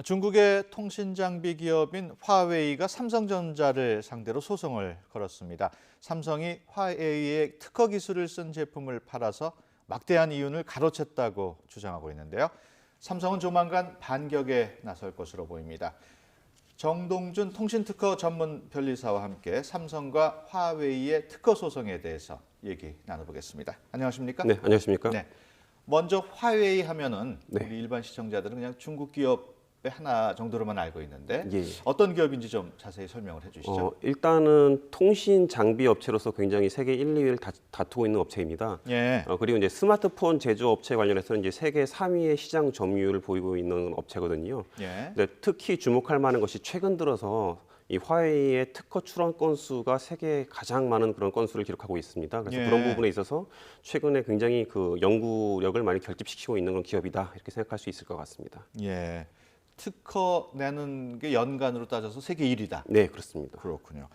중국의 통신장비 기업인 화웨이가 삼성전자를 상대로 소송을 걸었습니다. 삼성이 화웨이의 특허 기술을 쓴 제품을 팔아서 막대한 이윤을 가로챘다고 주장하고 있는데요. 삼성은 조만간 반격에 나설 것으로 보입니다. 정동준 통신특허 전문 변리사와 함께 삼성과 화웨이의 특허 소송에 대해서 얘기 나눠보겠습니다. 안녕하십니까? 네, 안녕하십니까? 네. 먼저 화웨이 하면은 네. 우리 일반 시청자들은 그냥 중국 기업의 하나 정도로만 알고 있는데 예. 어떤 기업인지 좀 자세히 설명을 해주시죠. 일단은 통신 장비 업체로서 굉장히 세계 1, 2위를 다투고 있는 업체입니다. 예. 그리고 이제 스마트폰 제조 업체 관련해서는 이제 세계 3위의 시장 점유율을 보이고 있는 업체거든요. 예. 근데 특히 주목할 만한 것이 최근 들어서 이 화웨이의 특허 출원 건수가 세계에 가장 많은 그런 건수를 기록하고 있습니다. 그래서 예. 그런 부분에 있어서 최근에 굉장히 그 연구력을 많이 결집시키고 있는 그런 기업이다 이렇게 생각할 수 있을 것 같습니다. 예. 특허 내는 게 연간으로 따져서 세계 1위다. 네, 그렇습니다. 그렇군요.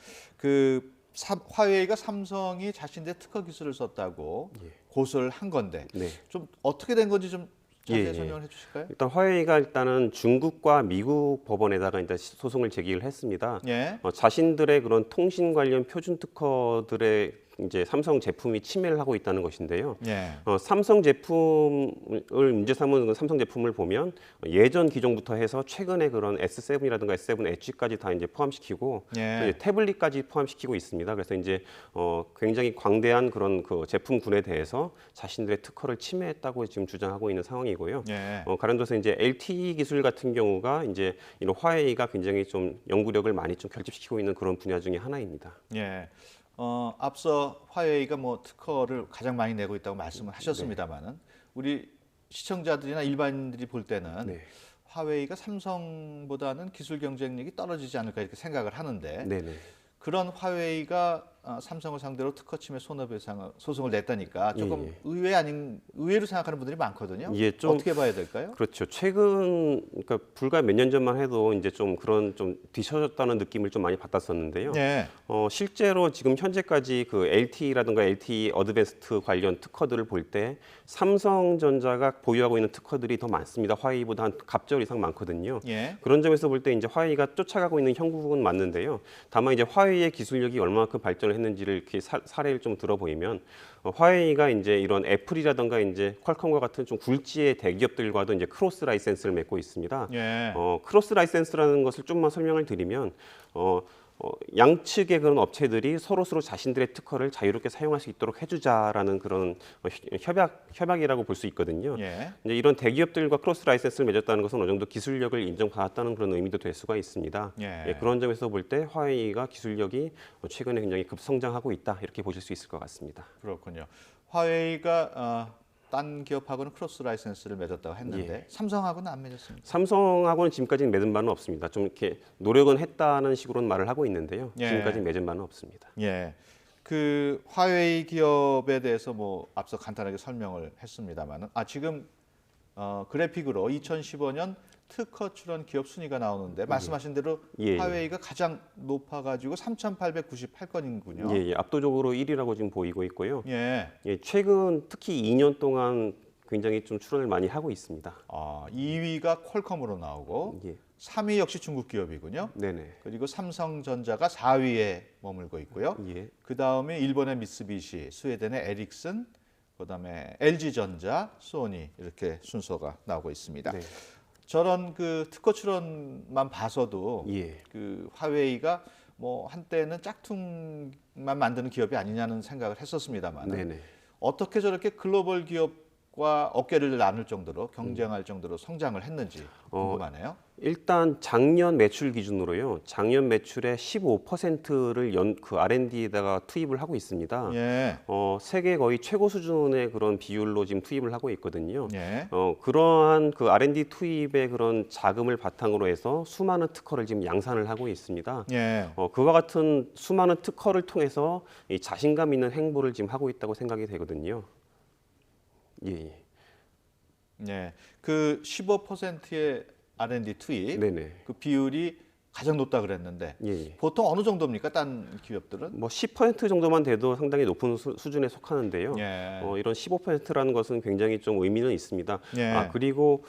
화웨이가 삼성이 자신의 특허 기술을 썼다고 고소를 한 건데 네. 좀 어떻게 된 건지 좀 자세히 예. 설명을 해주실까요? 일단 화웨이가 일단은 중국과 미국 법원에다가 일단 소송을 제기를 했습니다. 예. 자신들의 그런 통신 관련 표준 특허들의 이제 삼성 제품이 침해를 하고 있다는 것인데요. 예. 삼성 제품을 문제 삼은 그 삼성 제품을 보면 예전 기종부터 해서 최근에 그런 S7이라든가 S7 엣지까지 다 이제 포함시키고 예. 이제 태블릿까지 포함시키고 있습니다. 그래서 이제 굉장히 광대한 그런 그 제품군에 대해서 자신들의 특허를 침해했다고 지금 주장하고 있는 상황이고요. 예. 가령 들어서 이제 LTE 기술 같은 경우가 이제 이런 화웨이가 굉장히 좀 연구력을 많이 좀 결집시키고 있는 그런 분야 중에 하나입니다. 예. 앞서 화웨이가 뭐 특허를 가장 많이 내고 있다고 말씀을 하셨습니다만은 우리 시청자들이나 일반인들이 볼 때는 네. 화웨이가 삼성보다는 기술 경쟁력이 떨어지지 않을까 이렇게 생각을 하는데 네네. 그런 화웨이가 삼성을 상대로 특허 침해 손해배상 소송을 냈다니까 조금 예. 의외로 생각하는 분들이 많거든요. 예, 좀 어떻게 봐야 될까요? 그렇죠. 최근 그러니까 불과 몇 년 전만 해도 이제 좀 그런 좀 뒤처졌다는 느낌을 좀 많이 받았었는데요. 네. 실제로 지금 현재까지 그 LTE라든가 LTE 어드밴스트 관련 특허들을 볼 때 삼성전자가 보유하고 있는 특허들이 더 많습니다. 화웨이보다 한 갑절 이상 많거든요. 예. 그런 점에서 볼 때 이제 화웨이가 쫓아가고 있는 형국은 맞는데요. 다만 이제 화웨이의 기술력이 얼마만큼 발전을 했는지를 이렇게 사례를 좀 들어보이면 화웨이가 이제 이런 애플이라든가 이제 퀄컴과 같은 좀 굴지의 대기업들과도 이제 크로스 라이센스를 맺고 있습니다. 예. 크로스 라이센스라는 것을 좀만 설명을 드리면 양측의 그런 업체들이 서로 자신들의 특허를 자유롭게 사용할 수 있도록 해주자라는 그런 협약이라고 볼 수 있거든요. 예. 이제 이런 대기업들과 크로스 라이센스를 맺었다는 것은 어느 정도 기술력을 인정받았다는 그런 의미도 될 수가 있습니다. 예. 그런 점에서 볼 때 화웨이가 기술력이 최근에 굉장히 급성장하고 있다 이렇게 보실 수 있을 것 같습니다. 그렇군요. 화웨이가 딴 기업하고는 크로스 라이센스를 맺었다고 했는데 삼성하고는 안 맺었습니다. 삼성하고는 지금까지는 맺은 바는 없습니다. 좀 이렇게 노력은 했다는 식으로는 말을 하고 있는데요. 예. 지금까지 맺은 바는 없습니다. 예. 그 화웨이 기업에 대해서 뭐 앞서 간단하게 설명을 했습니다만은 지금 그래픽으로 2015년 특허 출원 기업 순위가 나오는데 말씀하신 대로 예. 화웨이가 가장 높아가지고 3,898건이군요. 예, 압도적으로 1위라고 지금 보이고 있고요. 예. 최근 특히 2년 동안 굉장히 좀 출원을 많이 하고 있습니다. 2위가 퀄컴으로 나오고 예. 3위 역시 중국 기업이군요. 네네. 그리고 삼성전자가 4위에 머물고 있고요. 예. 그 다음에 일본의 미쓰비시, 스웨덴의 에릭슨, 그다음에 LG전자, 소니 이렇게 순서가 나오고 있습니다. 네. 저런 그 특허 출원만 봐서도 예. 그 화웨이가 뭐 한때는 짝퉁만 만드는 기업이 아니냐는 생각을 했었습니다만 네네. 어떻게 저렇게 글로벌 기업과 어깨를 나눌 정도로 경쟁할 정도로 성장을 했는지 궁금하네요. 일단 작년 매출 기준으로요. 작년 매출의 15%를 그 R&D에다가 투입을 하고 있습니다. 예. 세계 거의 최고 수준의 그런 비율로 지금 투입을 하고 있거든요. 예. 그러한 그 R&D 투입의 그런 자금을 바탕으로 해서 수많은 특허를 지금 양산을 하고 있습니다. 예. 그와 같은 수많은 특허를 통해서 이 자신감 있는 행보를 지금 하고 있다고 생각이 되거든요. 예. 예. 그 15%의 R&D 투입 네네. 그 비율이 가장 높다 그랬는데 예. 보통 어느 정도입니까? 딴 기업들은? 뭐 10% 정도만 돼도 상당히 높은 수준에 속하는데요. 예. 이런 15%라는 것은 굉장히 좀 의미는 있습니다. 예. 그리고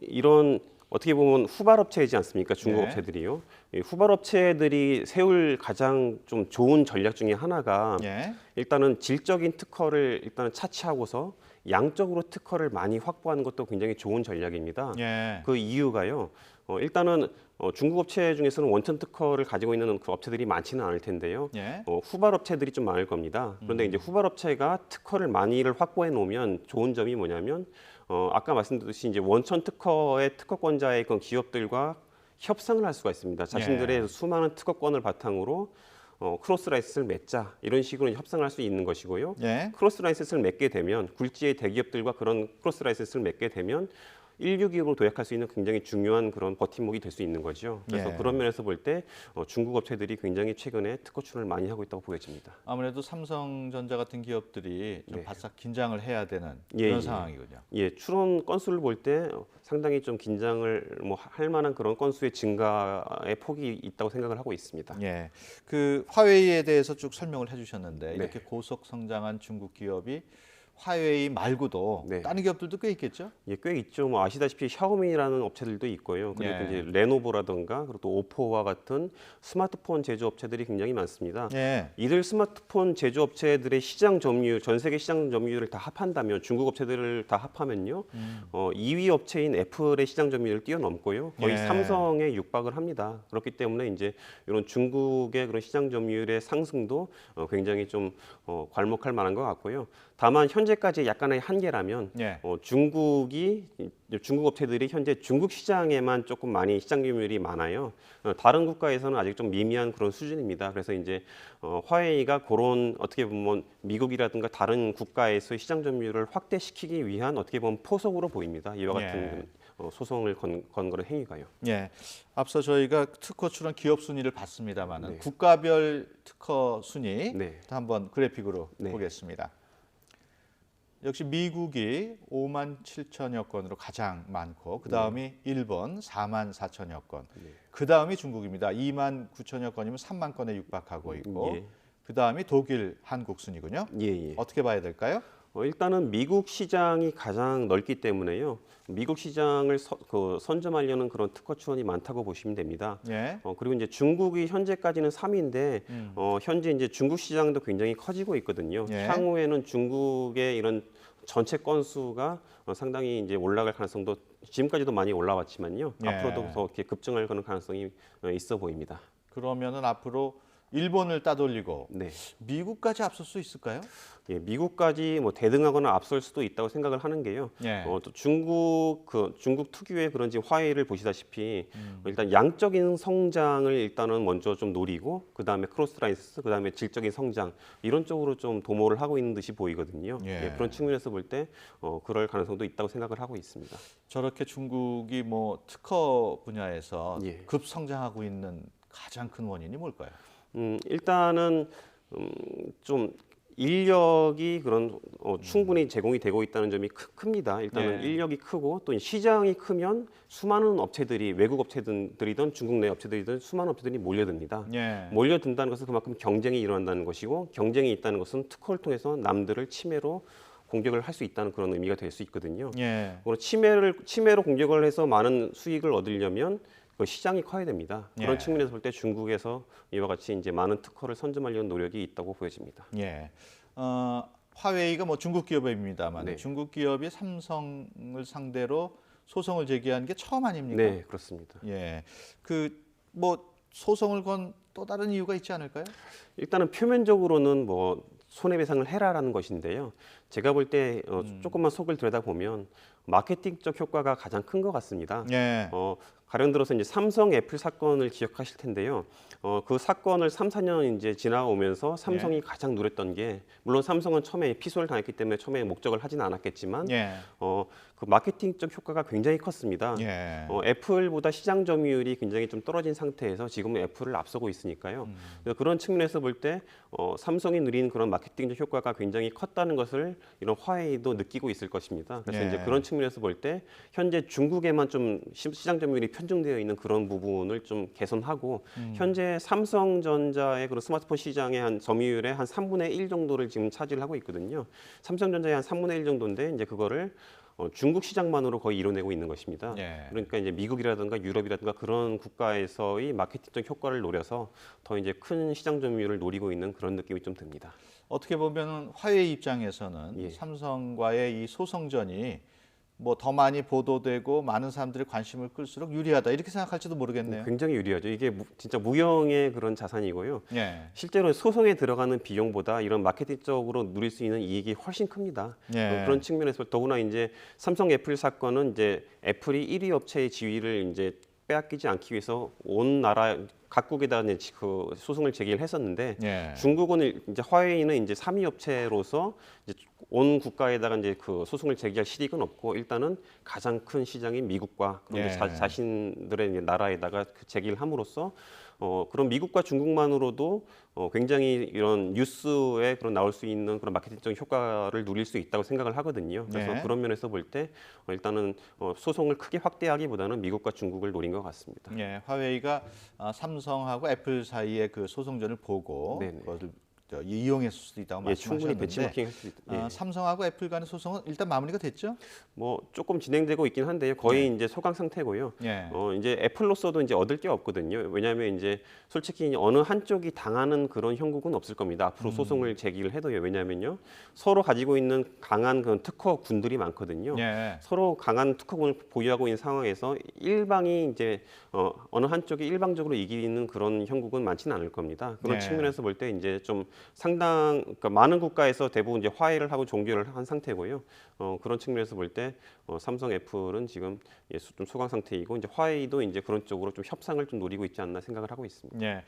이런 어떻게 보면 후발업체이지 않습니까? 중국 네. 업체들이요. 이 후발업체들이 세울 가장 좀 좋은 전략 중에 하나가 예. 일단은 질적인 특허를 일단은 차치하고서 양적으로 특허를 많이 확보하는 것도 굉장히 좋은 전략입니다. 예. 그 이유가요. 일단은 중국 업체 중에서는 원천 특허를 가지고 있는 그 업체들이 많지는 않을 텐데요. 예. 후발 업체들이 좀 많을 겁니다. 그런데 이제 후발 업체가 특허를 많이를 확보해 놓으면 좋은 점이 뭐냐면 아까 말씀드렸듯이 이제 원천 특허의 특허권자의 그 기업들과 협상을 할 수가 있습니다. 자신들의 수많은 특허권을 바탕으로 크로스 라이센스를 맺자 이런 식으로 협상을 할 수 있는 것이고요. 예. 크로스 라이센스를 맺게 되면 굴지의 대기업들과 그런 크로스 라이센스를 맺게 되면 1류 기업으로 도약할 수 있는 굉장히 중요한 그런 버팀목이 될 수 있는 거죠. 그래서 예. 그런 면에서 볼 때 중국 업체들이 굉장히 최근에 특허 출원을 많이 하고 있다고 보여집니다. 아무래도 삼성전자 같은 기업들이 좀 네. 바싹 긴장을 해야 되는 예, 그런 예. 상황이군요. 예, 출원 건수를 볼 때 상당히 좀 긴장을 할 만한 그런 건수의 증가의 폭이 있다고 생각을 하고 있습니다. 예. 그 화웨이에 대해서 쭉 설명을 해주셨는데 네. 이렇게 고속 성장한 중국 기업이 화웨이 말고도 네. 다른 기업들도 꽤 있겠죠? 예, 꽤 있죠. 뭐 아시다시피 샤오미라는 업체들도 있고요. 그리고 예. 이제 레노버라든가 그리고 또 오포와 같은 스마트폰 제조업체들이 굉장히 많습니다. 예. 이들 스마트폰 제조업체들의 시장 점유율, 전 세계 시장 점유율을 다 합한다면 중국 업체들을 다 합하면요, 2위 업체인 애플의 시장 점유율을 뛰어넘고요, 거의 예. 삼성에 육박을 합니다. 그렇기 때문에 이제 이런 중국의 그런 시장 점유율의 상승도 굉장히 좀 괄목할 만한 것 같고요. 다만 현재까지 약간의 한계라면 예. 중국 업체들이 현재 중국 시장에만 조금 많이 시장 점유율이 많아요. 다른 국가에서는 아직 좀 미미한 그런 수준입니다. 그래서 이제 화웨이가 그런 어떻게 보면 미국이라든가 다른 국가에서의 시장 점유율을 확대시키기 위한 어떻게 보면 포석으로 보입니다. 이와 같은 소송을 건 그런 행위가요. 예. 앞서 저희가 특허 출원 기업 순위를 봤습니다만은 네. 국가별 특허 순위 네. 한번 그래픽으로 네. 보겠습니다. 역시 미국이 5만 7천여 건으로 가장 많고 그 다음이 일본 4만 4천여 건, 네. 그 다음이 중국입니다. 2만 9천여 건이면 3만 건에 육박하고 있고 예. 그 다음이 독일, 한국 순이군요. 예. 어떻게 봐야 될까요? 일단은 미국 시장이 가장 넓기 때문에요. 미국 시장을 선점하려는 그런 특허 추원이 많다고 보시면 됩니다. 예. 그리고 이제 중국이 현재까지는 3위인데 현재 이제 중국 시장도 굉장히 커지고 있거든요. 예. 향후에는 중국의 이런 전체 건수가 상당히 이제 올라갈 가능성도 지금까지도 많이 올라왔지만요. 예. 앞으로도 더 이렇게 급증할 그런 가능성이 있어 보입니다. 그러면은 앞으로 일본을 따돌리고 네. 미국까지 앞설 수 있을까요? 예, 미국까지 뭐 대등하거나 앞설 수도 있다고 생각을 하는 게요. 예. 또 중국 특유의 그런 지금 화해를 보시다시피 일단 양적인 성장을 일단은 먼저 좀 노리고 그 다음에 크로스 라이센스, 그 다음에 질적인 성장 이런 쪽으로 좀 도모를 하고 있는 듯이 보이거든요. 예. 그런 측면에서 볼 때 그럴 가능성도 있다고 생각을 하고 있습니다. 저렇게 중국이 뭐 특허 분야에서 예. 급성장하고 있는 가장 큰 원인이 뭘까요? 일단은 좀 인력이 그런 충분히 제공이 되고 있다는 점이 큽니다. 일단은 예. 인력이 크고 또 시장이 크면 수많은 업체들이 외국 업체들이든 중국 내 업체들이든 수많은 업체들이 몰려듭니다. 예. 몰려든다는 것은 그만큼 경쟁이 일어난다는 것이고 경쟁이 있다는 것은 특허를 통해서 남들을 침해로 공격을 할 수 있다는 그런 의미가 될 수 있거든요. 예. 그리고 침해로 공격을 해서 많은 수익을 얻으려면 그 시장이 커야 됩니다. 그런 예. 측면에서 볼 때 중국에서 이와 같이 이제 많은 특허를 선점하려는 노력이 있다고 보여집니다. 예. 화웨이가 뭐 중국 기업입니다만 네. 중국 기업이 삼성을 상대로 소송을 제기한 게 처음 아닙니까? 네, 그렇습니다. 예. 그 뭐 소송을 건 또 다른 이유가 있지 않을까요? 일단은 표면적으로는 뭐 손해배상을 해라라는 것인데요. 제가 볼 때 조금만 속을 들여다보면 마케팅적 효과가 가장 큰 것 같습니다. 예. 가령 들어서 이제 삼성 애플 사건을 기억하실 텐데요. 그 사건을 3, 4년 이제 지나오면서 삼성이 가장 노렸던 게 물론 삼성은 처음에 피소를 당했기 때문에 처음에 목적을 하지는 않았겠지만 예. 그 마케팅적 효과가 굉장히 컸습니다. 예. 애플보다 시장 점유율이 굉장히 좀 떨어진 상태에서 지금은 애플을 앞서고 있으니까요. 그래서 그런 측면에서 볼 때 삼성이 누린 그런 마케팅적 효과가 굉장히 컸다는 것을 이런 화웨이도 느끼고 있을 것입니다. 그래서 예. 이제 그런 측면에서 볼 때 현재 중국에만 좀 시장 점유율이 편중되어 있는 그런 부분을 좀 개선하고 현재 삼성전자의 그런 스마트폰 시장의 한 점유율의 한 3분의 1 정도를 지금 차지를 하고 있거든요. 삼성전자의 한 3분의 1 정도인데 이제 그거를 중국 시장만으로 거의 이뤄내고 있는 것입니다. 예. 그러니까 이제 미국이라든가 유럽이라든가 그런 국가에서의 마케팅적 효과를 노려서 더 이제 큰 시장 점유율을 노리고 있는 그런 느낌이 좀 듭니다. 어떻게 보면 화웨이 입장에서는 예. 삼성과의 이 소송전이 뭐 더 많이 보도되고 많은 사람들의 관심을 끌수록 유리하다 이렇게 생각할지도 모르겠네요. 굉장히 유리하죠. 이게 진짜 무형의 그런 자산이고요. 예. 실제로 소송에 들어가는 비용보다 이런 마케팅적으로 누릴 수 있는 이익이 훨씬 큽니다. 예. 그런 측면에서 더구나 이제 삼성 애플 사건은 이제 애플이 1위 업체의 지위를 이제 빼앗기지 않기 위해서 온 나라 각국에다 이제 그 소송을 제기를 했었는데 예. 중국은 이제 화웨이는 이제 3위 업체로서 이제 온 국가에다가 이제 그 소송을 제기할 실익은 없고 일단은 가장 큰 시장인 미국과 그리고 예. 이제 자신들의 이제 나라에다가 그 제기를 함으로써 그런 미국과 중국만으로도 굉장히 이런 뉴스에 그런 나올 수 있는 그런 마케팅적 효과를 누릴 수 있다고 생각을 하거든요. 그래서 네. 그런 면에서 볼 때 일단은 소송을 크게 확대하기보다는 미국과 중국을 노린 것 같습니다. 예. 화웨이가 삼성하고 애플 사이의 그 소송전을 보고 네네. 그것을 이용했을 수도 있다고 예, 충분히 말씀하셨는데 벤치마킹 할 수 있다. 예. 삼성하고 애플 간의 소송은 일단 마무리가 됐죠? 뭐 조금 진행되고 있긴 한데요. 거의 이제 소강 상태고요. 예. 이제 애플로서도 이제 얻을 게 없거든요. 왜냐하면 이제 솔직히 어느 한쪽이 당하는 그런 형국은 없을 겁니다. 앞으로 소송을 제기를 해도요. 왜냐하면요, 서로 가지고 있는 강한 그런 특허군들이 많거든요. 예. 서로 강한 특허군을 보유하고 있는 상황에서 일방이 이제 어느 한쪽이 일방적으로 이기는 그런 형국은 많지는 않을 겁니다. 그런 네. 측면에서 볼 때 이제 좀 그러니까 많은 국가에서 대부분 이제 화해를 하고 종결을 한 상태고요. 그런 측면에서 볼 때 삼성 애플은 지금 좀 소강 상태이고 이제 화웨이도 이제 그런 쪽으로 좀 협상을 좀 노리고 있지 않나 생각을 하고 있습니다. 예.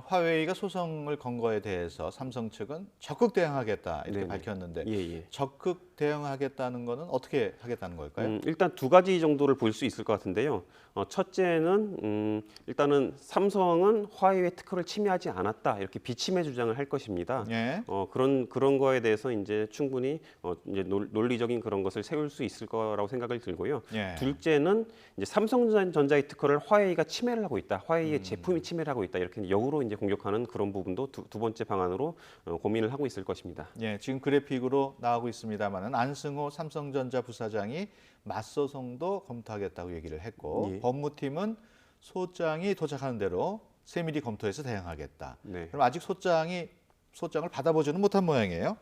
화웨이가 소송을 건 거에 대해서 삼성 측은 적극 대응하겠다 이렇게 네네. 밝혔는데 예, 예. 적극 대응하겠다는 거는 어떻게 하겠다는 걸까요? 일단 두 가지 정도를 볼 수 있을 것 같은데요. 첫째는 일단은 삼성은 화웨이의 특허를 침해하지 않았다 이렇게 비침해 주장을 할 것입니다. 예. 그런 거에 대해서 이제 충분히 이제 논리적인 그런 것을 세울 수 있을 거라고 생각을 들고요. 예. 둘째는 이제 삼성전자의 특허를 화웨이가 침해를 하고 있다. 화웨이의 제품이 침해를 하고 있다. 이렇게 역으로 이제 공격하는 그런 부분도 두 번째 방안으로 고민을 하고 있을 것입니다. 예, 지금 그래픽으로 나오고 있습니다만은 안승호 삼성전자 부사장이 맞소송도 검토하겠다고 얘기를 했고 예. 법무팀은 소장이 도착하는 대로 세밀히 검토해서 대응하겠다. 네. 그럼 아직 소장을 받아보지는 못한 모양이에요.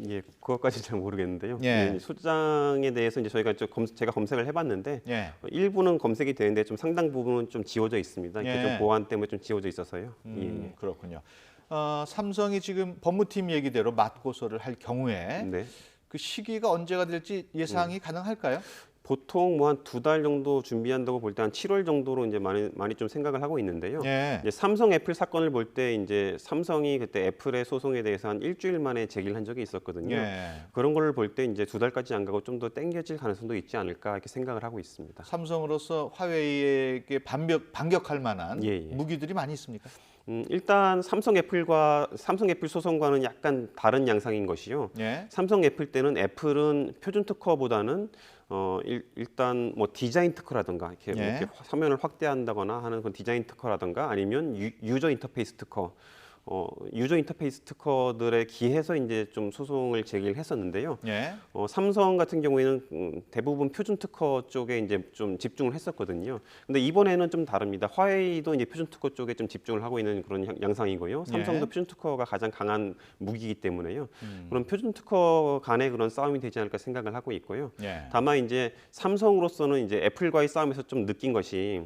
예, 그것까지 잘 모르겠는데요. 예. 예, 소장에 대해서 이제 저희가 제가 검색을 해봤는데 예. 일부는 검색이 되는데 좀 상당 부분은 좀 지워져 있습니다. 이렇게 예. 좀 보안 때문에 좀 지워져 있어서요. 예. 그렇군요. 삼성이 지금 법무팀 얘기대로 맞고소를 할 경우에 네. 그 시기가 언제가 될지 예상이 가능할까요? 보통 뭐 한 2달 정도 준비한다고 볼 때 한 7월 정도로 이제 많이 좀 생각을 하고 있는데요. 예. 이제 삼성 애플 사건을 볼 때 이제 삼성이 그때 애플의 소송에 대해서 한 일주일 만에 제기를 한 적이 있었거든요. 예. 그런 걸 볼 때 이제 2달까지 안 가고 좀 더 땡겨질 가능성도 있지 않을까 이렇게 생각을 하고 있습니다. 삼성으로서 화웨이에게 반격할 만한 예, 예. 무기들이 많이 있습니까? 일단 삼성 애플 소송과는 약간 다른 양상인 것이요. 예. 삼성 애플 때는 애플은 표준 특허보다는 일단 뭐 디자인 특허라든가 이렇게, 뭐 예. 이렇게 화면을 확대한다거나 하는 그런 디자인 특허라든가 아니면 유저 인터페이스 특허, 유저 인터페이스 특허들에 기해서 이제 좀 소송을 제기를 했었는데요. 예. 삼성 같은 경우에는 대부분 표준 특허 쪽에 이제 좀 집중을 했었거든요. 근데 이번에는 좀 다릅니다. 화웨이도 이제 표준 특허 쪽에 좀 집중을 하고 있는 그런 양상이고요. 삼성도 예. 표준 특허가 가장 강한 무기이기 때문에요. 그런 표준 특허 간의 그런 싸움이 되지 않을까 생각을 하고 있고요. 예. 다만 이제 삼성으로서는 이제 애플과의 싸움에서 좀 느낀 것이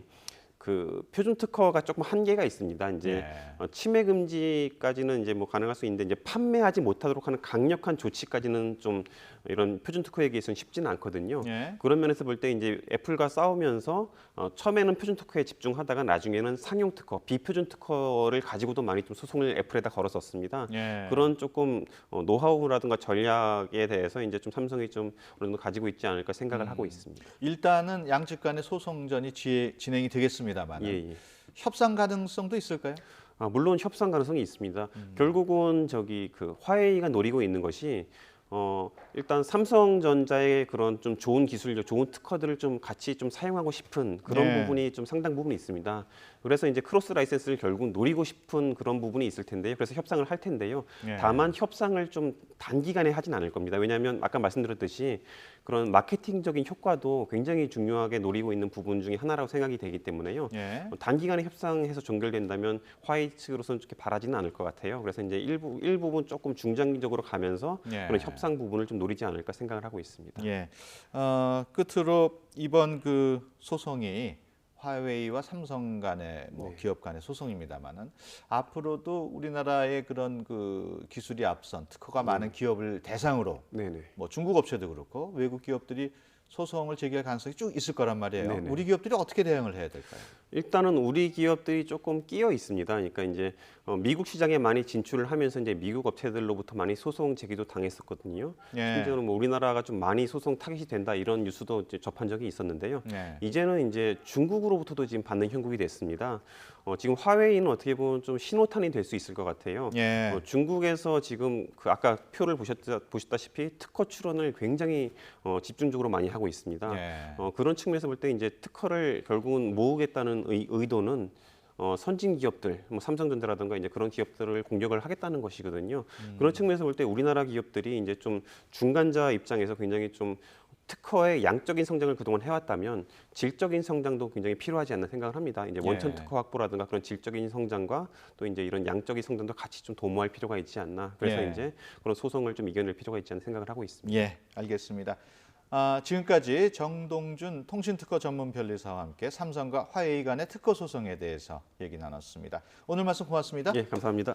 그 표준 특허가 조금 한계가 있습니다. 이제 예. 침해 금지까지는 이제 뭐 가능할 수 있는데 이제 판매하지 못하도록 하는 강력한 조치까지는 좀 이런 표준 특허에 비해서는 쉽지는 않거든요. 예. 그런 면에서 볼 때 이제 애플과 싸우면서 처음에는 표준 특허에 집중하다가 나중에는 상용 특허, 비표준 특허를 가지고도 많이 좀 소송을 애플에다 걸었었습니다. 예. 그런 조금 노하우라든가 전략에 대해서 이제 좀 삼성이 좀 어느 정도 가지고 있지 않을까 생각을 하고 있습니다. 일단은 양측 간의 소송전이 진행이 되겠습니다만 예, 예. 협상 가능성도 있을까요? 물론 협상 가능성이 있습니다. 결국은 그 화웨이가 노리고 있는 것이 일단 삼성전자의 그런 좀 좋은 기술력, 좋은 특허들을 좀 같이 좀 사용하고 싶은 그런 네. 부분이 좀 상당 부분이 있습니다. 그래서 이제 크로스 라이센스를 결국 노리고 싶은 그런 부분이 있을 텐데요. 그래서 협상을 할 텐데요. 예. 다만 협상을 좀 단기간에 하진 않을 겁니다. 왜냐하면 아까 말씀드렸듯이 그런 마케팅적인 효과도 굉장히 중요하게 노리고 있는 부분 중에 하나라고 생각이 되기 때문에요. 예. 단기간에 협상해서 종결된다면 화웨이 측으로서는 그렇게 바라지는 않을 것 같아요. 그래서 이제 일부분 조금 중장기적으로 가면서 예. 그런 협상 부분을 좀 노리지 않을까 생각을 하고 있습니다. 예. 끝으로 이번 그 소송이 화웨이와 삼성 간의 뭐 네. 기업 간의 소송입니다만은 앞으로도 우리나라의 그런 그 기술이 앞선 특허가 많은 기업을 대상으로 네네. 뭐 중국 업체도 그렇고 외국 기업들이 소송을 제기할 가능성이 쭉 있을 거란 말이에요. 네네. 우리 기업들이 어떻게 대응을 해야 될까요? 일단은 우리 기업들이 조금 끼어 있습니다. 그러니까 이제 미국 시장에 많이 진출을 하면서 이제 미국 업체들로부터 많이 소송 제기도 당했었거든요. 예. 심지어는 뭐 우리나라가 좀 많이 소송 타깃이 된다 이런 뉴스도 이제 접한 적이 있었는데요. 네. 이제는 이제 중국으로부터도 지금 받는 형국이 됐습니다. 지금 화웨이는 어떻게 보면 좀 신호탄이 될 수 있을 것 같아요. 예. 중국에서 지금 그 아까 표를 보셨다시피 특허 출원을 굉장히 집중적으로 많이 하고 있습니다. 예. 그런 측면에서 볼 때 이제 특허를 결국은 모으겠다는 의도는 선진 기업들, 뭐 삼성전자라든가 이제 그런 기업들을 공격을 하겠다는 것이거든요. 그런 측면에서 볼 때 우리나라 기업들이 이제 좀 중간자 입장에서 굉장히 좀 특허의 양적인 성장을 그동안 해왔다면 질적인 성장도 굉장히 필요하지 않나 생각을 합니다. 이제 원천 예. 특허 확보라든가 그런 질적인 성장과 또 이제 이런 양적인 성장도 같이 좀 도모할 필요가 있지 않나. 그래서 예. 이제 그런 소송을 좀 이겨낼 필요가 있지 않나 생각을 하고 있습니다. 예, 알겠습니다. 지금까지 정동준 통신특허 전문 변리사와 함께 삼성과 화웨이 간의 특허 소송에 대해서 얘기 나눴습니다. 오늘 말씀 고맙습니다. 예, 감사합니다.